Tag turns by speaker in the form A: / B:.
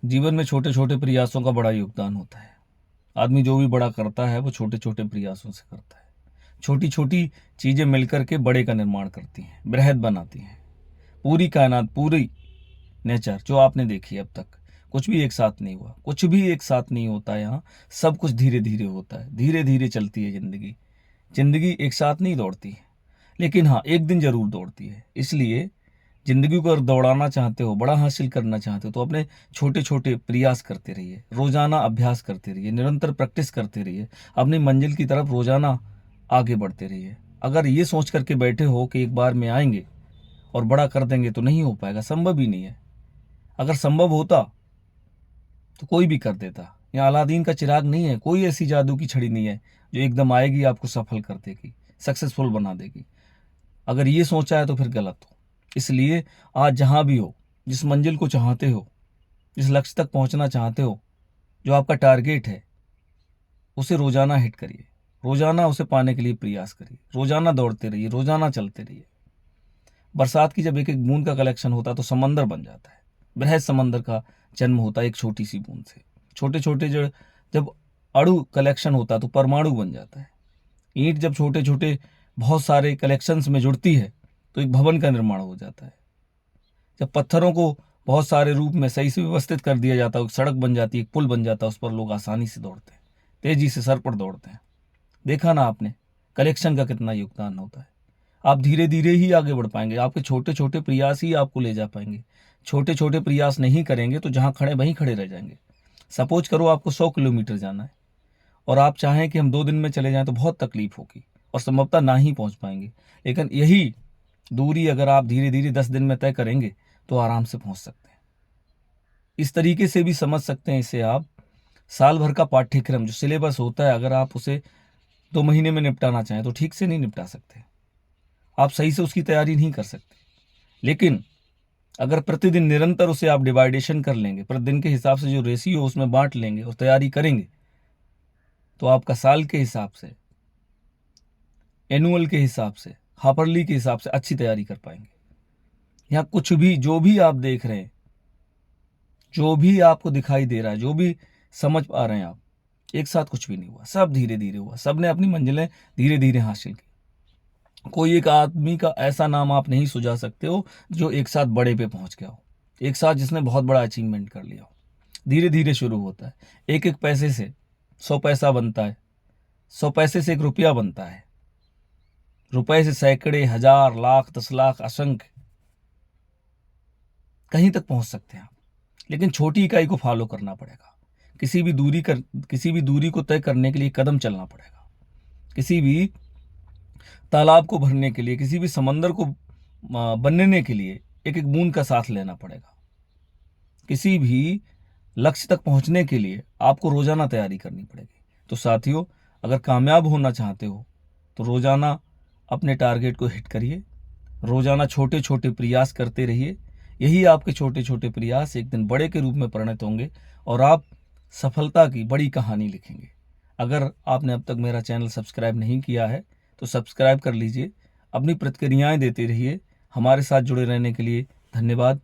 A: जीवन में छोटे छोटे प्रयासों का बड़ा योगदान होता है। आदमी जो भी बड़ा करता है वो छोटे छोटे प्रयासों से करता है। छोटी छोटी चीजें मिलकर के बड़े का निर्माण करती हैं, बृहद बनाती हैं। पूरी कायनात, पूरी नेचर जो आपने देखी अब तक, कुछ भी एक साथ नहीं हुआ, कुछ भी एक साथ नहीं होता यहाँ। सब कुछ धीरे धीरे होता है, धीरे धीरे चलती है जिंदगी। जिंदगी एक साथ नहीं दौड़ती है, लेकिन हाँ एक दिन जरूर दौड़ती है। इसलिए जिंदगी को अगर दौड़ाना चाहते हो, बड़ा हासिल करना चाहते हो, तो अपने छोटे छोटे प्रयास करते रहिए, रोजाना अभ्यास करते रहिए, निरंतर प्रैक्टिस करते रहिए, अपनी मंजिल की तरफ रोजाना आगे बढ़ते रहिए। अगर ये सोच करके बैठे हो कि एक बार में आएंगे और बड़ा कर देंगे, तो नहीं हो पाएगा, संभव ही नहीं है। अगर संभव होता तो कोई भी कर देता। यहाँ अलादीन का चिराग नहीं है, कोई ऐसी जादू की छड़ी नहीं है जो एकदम आएगी आपको सफल कर देगी, सक्सेसफुल बना देगी। अगर ये सोचा है तो फिर गलत हो। इसलिए आज जहां भी हो, जिस मंजिल को चाहते हो, जिस लक्ष्य तक पहुंचना चाहते हो, जो आपका टारगेट है, उसे रोजाना हिट करिए, रोजाना उसे पाने के लिए प्रयास करिए, रोजाना दौड़ते रहिए, रोजाना चलते रहिए। बरसात की जब एक एक बूंद का कलेक्शन होता है तो समंदर बन जाता है। बृहद समंदर का जन्म होता है एक छोटी सी बूंद से। छोटे छोटे जब अणु कलेक्शन होता है तो परमाणु बन जाता है। ईंट जब छोटे छोटे बहुत सारे कलेक्शंस में जुड़ती है तो एक भवन का निर्माण हो जाता है। जब पत्थरों को बहुत सारे रूप में सही से व्यवस्थित कर दिया जाता है, एक सड़क बन जाती है, एक पुल बन जाता है, उस पर लोग आसानी से दौड़ते हैं, तेजी से सर पर दौड़ते हैं। देखा ना आपने कलेक्शन का कितना योगदान होता है। आप धीरे धीरे ही आगे बढ़ पाएंगे, आपके छोटे छोटे प्रयास ही आपको ले जा पाएंगे। छोटे छोटे प्रयास नहीं करेंगे तो जहां खड़े वहीं खड़े रह जाएंगे। सपोज करो आपको 100 किलोमीटर जाना है और आप चाहें कि हम 2 दिन में चले जाएं, तो बहुत तकलीफ होगी और संभवतः ना ही पहुंच पाएंगे। लेकिन यही दूरी अगर आप धीरे धीरे 10 दिन में तय करेंगे तो आराम से पहुंच सकते हैं। इस तरीके से भी समझ सकते हैं इसे आप। साल भर का पाठ्यक्रम जो सिलेबस होता है, अगर आप उसे 2 महीने में निपटाना चाहें तो ठीक से नहीं निपटा सकते, आप सही से उसकी तैयारी नहीं कर सकते। लेकिन अगर प्रतिदिन निरंतर उसे आप डिवाइडेशन कर लेंगे, प्रतिदिन के हिसाब से जो रेशियो उसमें बांट लेंगे और तैयारी करेंगे, तो आपका साल के हिसाब से, एनुअल के हिसाब से, हाफरली के हिसाब से अच्छी तैयारी कर पाएंगे। यहाँ कुछ भी, जो भी आप देख रहे हैं, जो भी आपको दिखाई दे रहा है, जो भी समझ पा रहे हैं आप, एक साथ कुछ भी नहीं हुआ, सब धीरे धीरे हुआ। सब ने अपनी मंजिलें धीरे धीरे हासिल की। कोई एक आदमी का ऐसा नाम आप नहीं सुझा सकते हो जो एक साथ बड़े पे पहुंच गया हो, एक साथ जिसने बहुत बड़ा अचीवमेंट कर लिया हो। धीरे धीरे शुरू होता है। एक एक पैसे से 100 पैसा बनता है, 100 पैसे से 1 रुपया बनता है, रुपए से सैकड़े, हजार, लाख, 10 लाख, असंख्य कहीं तक पहुंच सकते हैं आप। लेकिन छोटी इकाई को फॉलो करना पड़ेगा। किसी भी दूरी को तय करने के लिए कदम चलना पड़ेगा। किसी भी तालाब को भरने के लिए, किसी भी समंदर को बनने के लिए एक एक बूंद का साथ लेना पड़ेगा। किसी भी लक्ष्य तक पहुंचने के लिए आपको रोजाना तैयारी करनी पड़ेगी। तो साथियों, अगर कामयाब होना चाहते हो तो रोजाना अपने टारगेट को हिट करिए, रोजाना छोटे छोटे प्रयास करते रहिए। यही आपके छोटे छोटे प्रयास एक दिन बड़े के रूप में परिणत होंगे और आप सफलता की बड़ी कहानी लिखेंगे। अगर आपने अब तक मेरा चैनल सब्सक्राइब नहीं किया है तो सब्सक्राइब कर लीजिए। अपनी प्रतिक्रियाएं देते रहिए। हमारे साथ जुड़े रहने के लिए धन्यवाद।